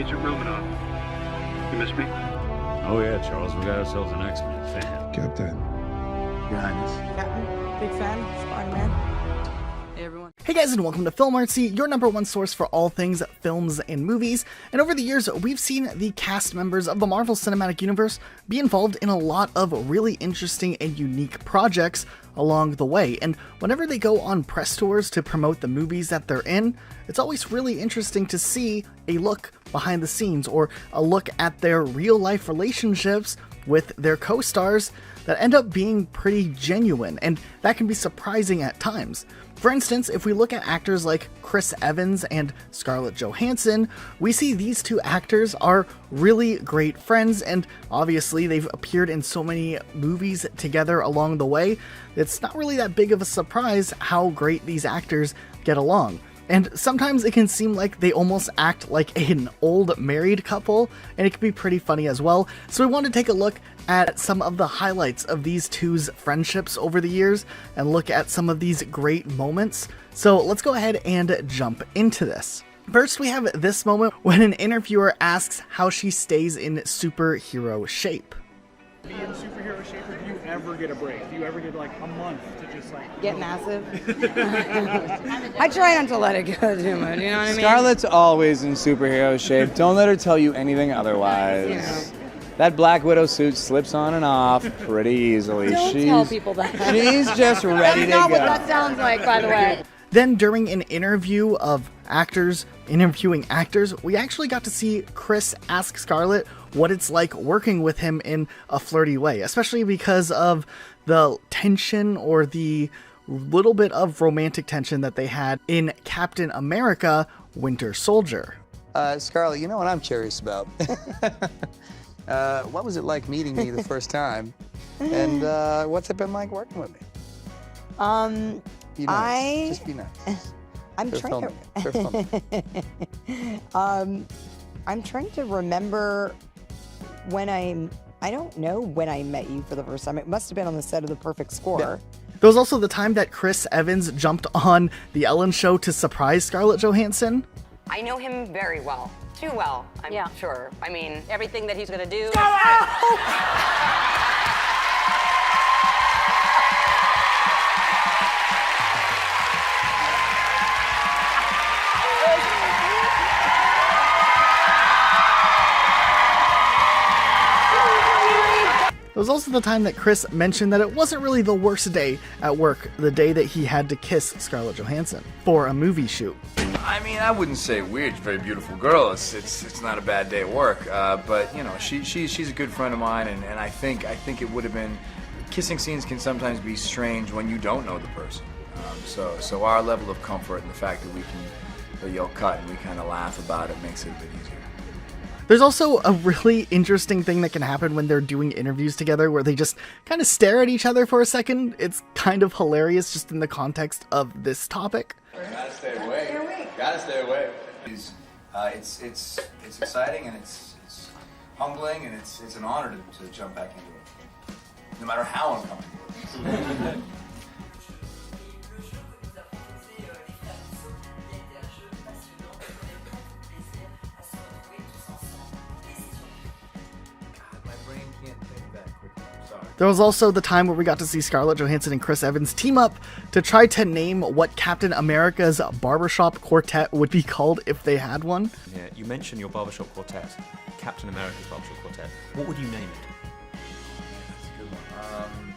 Agent Romanoff. You miss me? Oh yeah, Charles, we got ourselves an X-Men fan. Captain. Your Highness. Captain, big fan, Spider-Man. Hey everyone. Hey guys, and welcome to Film Artsy, your number one source for all things films and movies. And over the years, we've seen the cast members of the Marvel Cinematic Universe be involved in a lot of really interesting and unique projects along the way. And whenever they go on press tours to promote the movies that they're in, it's always really interesting to see a look behind the scenes or a look at their real life relationships with their co-stars that end up being pretty genuine, and that can be surprising at times. For instance, if we look at actors like Chris Evans and Scarlett Johansson, we see these two actors are really great friends, and obviously they've appeared in so many movies together along the way. It's not really that big of a surprise how great these actors get along. And sometimes it can seem like they almost act like an old married couple, and it can be pretty funny as well. So we want to take a look at some of the highlights of these two's friendships over the years and look at some of these great moments. So let's go ahead and jump into this. First, we have this moment when an interviewer asks how she stays in superhero shape. Be in superhero shape, or do you ever get a break? Do you ever get like a month to just like Get massive. I try not to let it go too much, you know what I mean? Scarlett's always in superhero shape. Don't let her tell you anything otherwise. You know. That Black Widow suit slips on and off pretty easily. Don't tell people that. She's just ready to That's not go. what that sounds like, by the way. Then during an interview of actors interviewing actors, we actually got to see Chris ask Scarlett what it's like working with him in a flirty way, especially because of the tension or the little bit of romantic tension that they had in Captain America: Winter Soldier. Scarlett, you know what I'm curious about? What was it like meeting me the first time? And what's it been like working with me? Be nice. Just be nice. I'm They're trying filming. They're filming. I'm trying to remember when I don't know when I met you for the first time. It must have been on the set of The Perfect Score. Yeah. There was also the time that Chris Evans jumped on The Ellen Show to surprise Scarlett Johansson. I know him very well. Too well, I'm sure. I mean, everything that he's gonna do. There was also the time that Chris mentioned that it wasn't really the worst day at work, the day that he had to kiss Scarlett Johansson for a movie shoot. I mean, I wouldn't say weird. She's a very beautiful girl. It's not a bad day at work. But you know, she's a good friend of mine, and I think it would have been. Kissing scenes can sometimes be strange when you don't know the person. So our level of comfort and the fact that we can yell cut and we kind of laugh about it makes it a bit easier. There's also a really interesting thing that can happen when they're doing interviews together where they just kind of stare at each other for a second. It's kind of hilarious just in the context of this topic. Gotta stay away. Gotta stay away. It's exciting and it's humbling and it's an honor to jump back into it, no matter how uncomfortable it is. There was also the time where we got to see Scarlett Johansson and Chris Evans team up to try to name what Captain America's Barbershop quartet would be called if they had one. Yeah, you mentioned your Barbershop quartet, Captain America's Barbershop quartet. What would you name it? That's a good one.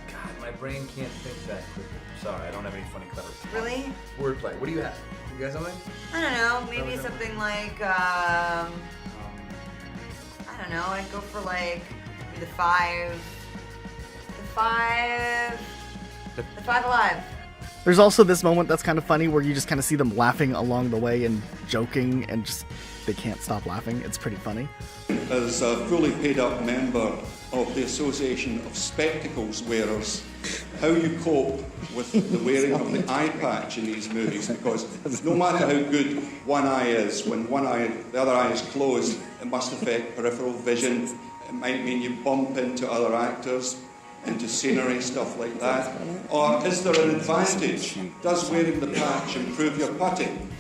God, my brain can't think that quickly. Sorry, I don't have any funny clever. Really? Wordplay. What do you have? You got something? I don't know. Maybe something like, I don't know. I'd go for like the five alive. There's also this moment that's kind of funny where you just kind of see them laughing along the way and joking and just they can't stop laughing. It's pretty funny. As a fully paid up member of the Association of Spectacles Wearers, how you cope with the wearing of the eye patch in these movies, because no matter how good one eye is, when the other eye is closed, it must affect peripheral vision. It might mean you bump into other actors, into scenery, stuff like that. Or is there an advantage? Does wearing the patch improve your putting?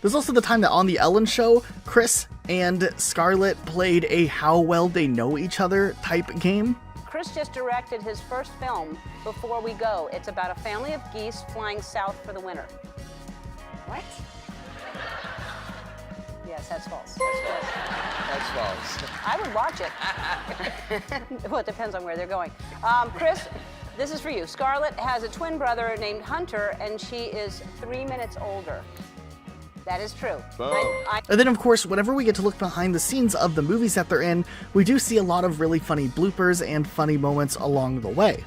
There's also the time that on The Ellen Show, Chris and Scarlett played a how well they know each other type game. Chris just directed his first film, Before We Go. It's about a family of geese flying south for the winter. What? Yes, that's false. That's false. I would watch it. Well, it depends on where they're going. Chris, this is for you. Scarlett has a twin brother named Hunter, and she is 3 minutes older. That is true. And then, of course, whenever we get to look behind the scenes of the movies that they're in, we do see a lot of really funny bloopers and funny moments along the way.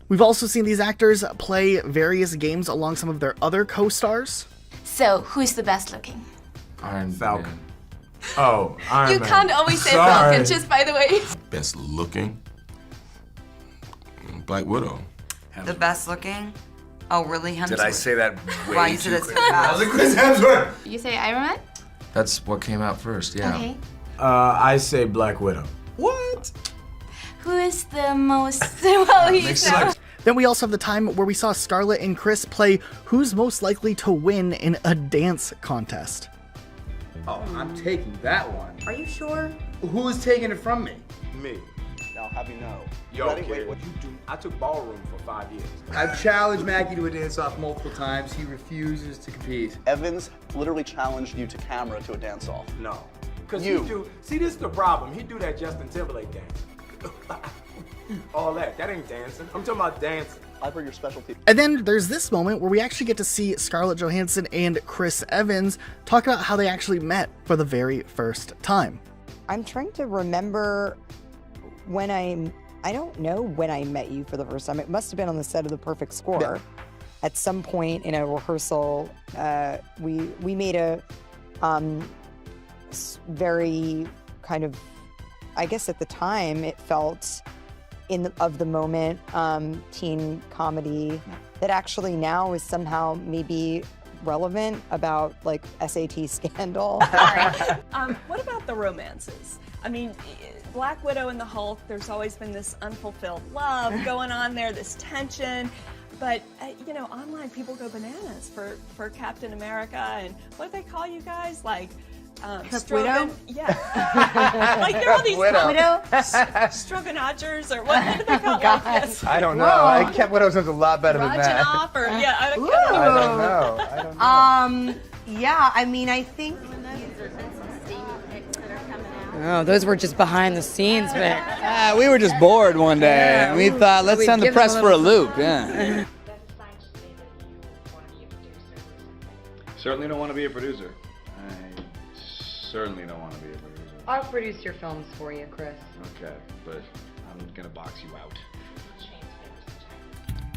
We've also seen these actors play various games along some of their other co-stars. So, who's the best looking? Iron Falcon. Oh, Iron You Man. can't always say Sorry. Falcon, just by the way. Best looking? Black Widow. The best looking? Oh, really? Hemsworth? Did I say that way Wow, you too said that so quick? fast. I was like, Chris Hemsworth! You say Iron Man? That's what came out first, yeah. Okay. I say Black Widow. What? Who is the most... well, he's so... Then we also have the time where we saw Scarlett and Chris play who's most likely to win in a dance contest. Oh, I'm taking that one. Are you sure? Who's taking it from me? Me. Now, have me know. Yo, Ready? kid, Wait, what? you do? I took ballroom for 5 years. I've challenged Mackie to a dance-off multiple times. He refuses to compete. Evans literally challenged you to camera to a dance-off. No. Because You. he do, see, this is the problem. He do that Justin Timberlake dance. All that ain't dancing. I'm talking about dancing. I've heard your specialty. And then there's this moment where we actually get to see Scarlett Johansson and Chris Evans talk about how they actually met for the very first time. I'm trying to remember when I don't know when I met you for the first time. It must have been on the set of The Perfect Score. Yeah. At some point in a rehearsal, we made a very kind of, I guess at the time it felt of the moment teen comedy that actually now is somehow maybe relevant about like SAT scandal. What about the romances? I mean, Black Widow and the Hulk, there's always been this unfulfilled love going on there, this tension. But, you know, online people go bananas for Captain America. And what do they call you guys? Like, Widow? Yeah. Like, there are all these Stroganodgers or what do they call it? Like, yes. I don't know. I kept Widow sounds a lot better than that. Rajanoff or, yeah, I don't know. Yeah, I mean, I think... Oh, those were just behind the scenes, man. We were just bored one day, and we thought, let's send the press for a loop. Yeah. Certainly don't want to be a producer. I certainly don't want to be a producer. I'll produce your films for you, Chris. Okay, but I'm gonna box you out.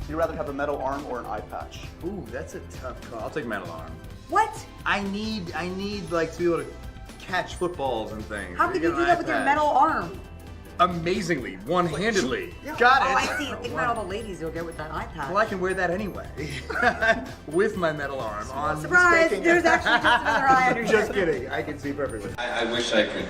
Would you rather have a metal arm or an eye patch? Ooh, that's a tough call. I'll take metal arm. What? I need like to be able to catch footballs and things. How could you do that with your metal arm? Amazingly, one-handedly. Yeah. Got it. Oh, I see. Think about all the ladies you'll get with that iPad. Well, I can wear that anyway. With my metal arm on. Surprise! There's actually just another eye under here. Just kidding. I can see perfectly. I wish I could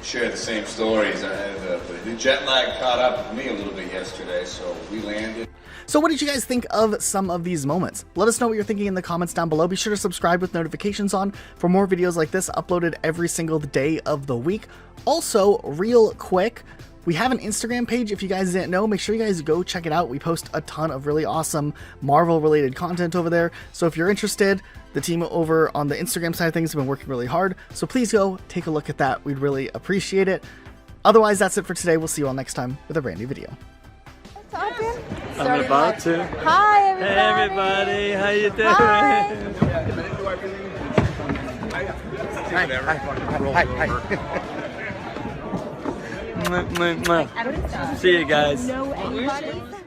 share the same stories. The jet lag caught up with me a little bit yesterday, so we landed. So what did you guys think of some of these moments? Let us know what you're thinking in the comments down below. Be sure to subscribe with notifications on for more videos like this uploaded every single day of the week. Also, real quick, we have an Instagram page if you guys didn't know. Make sure you guys go check it out. We post a ton of really awesome Marvel related content over there. So if you're interested, the team over on the Instagram side of things have been working really hard. So please go take a look at that. We'd really appreciate it. Otherwise, that's it for today. We'll see you all next time with a brand new video. I'm about to. Hi, everybody. Hey, everybody. How you doing? Hi. See you guys.